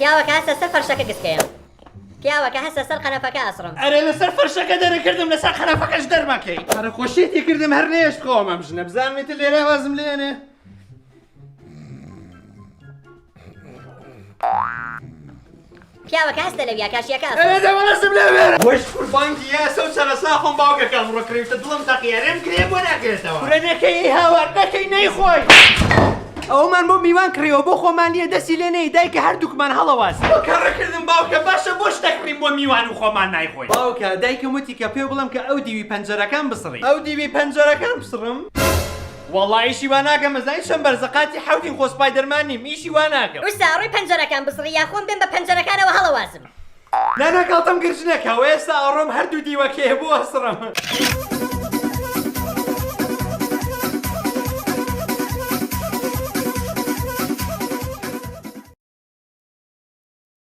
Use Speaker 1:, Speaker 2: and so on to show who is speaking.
Speaker 1: پیاوەکە هەستە سەر فەرشەکە گسکەیە پیاوەکە هەستە سەر قەنەفەکە ئاسڕم
Speaker 2: ئەرێ لەسەر فەرشەکە دەرەکردم لەسەر قەنەفەکەش دەرمەکەی هەرە خۆشیێتی کردم هەر نێش بخەوەمە بژنە بزانێتە لێرە وازم لێنێ
Speaker 1: پیاوەکە هەستە لەویا کاشیەکە
Speaker 2: دەوەڵەسم لێوێ وەش قوربانگی یاسە و سەرەسا خۆم باوکەکەم ڕۆکرێتە دڵم تەقیارێم کرێ بۆ ناکرێتەوە کوڕەنەکەی هاوار نەکەی نەیخۆی ئەومان بۆ میوان کڕیەوە بۆ خۆمان لیە دەستی لێ نەی دایکە هەردووکمان هەڵەواز بۆ کەڕەکردم باوکە باشە بۆ شتەکڕین بۆ میوان و خۆمان نایخۆی باوکە دایکم وتی کە پێ بڵم کە ئەو دیوی پەنجەرەکان بسڕی ئەو دیوی پەنجەرەکان بسڕم والله ئیشی وا ناکەم مەزانی چەند بەرزەقاتی حەوتین خۆ سپایدەرمان نیم ئیشی وا ناکەم
Speaker 1: وستا ڕووی پەنجەرەکان بسڕی یا خۆم بێن بە پەنجەرەکانەوە هەڵەوازم
Speaker 2: نانەکەڵتەم گرژنەکە و ئێستا ئەڕۆم هەردوو دیوەکەیە بۆ ئەسڕم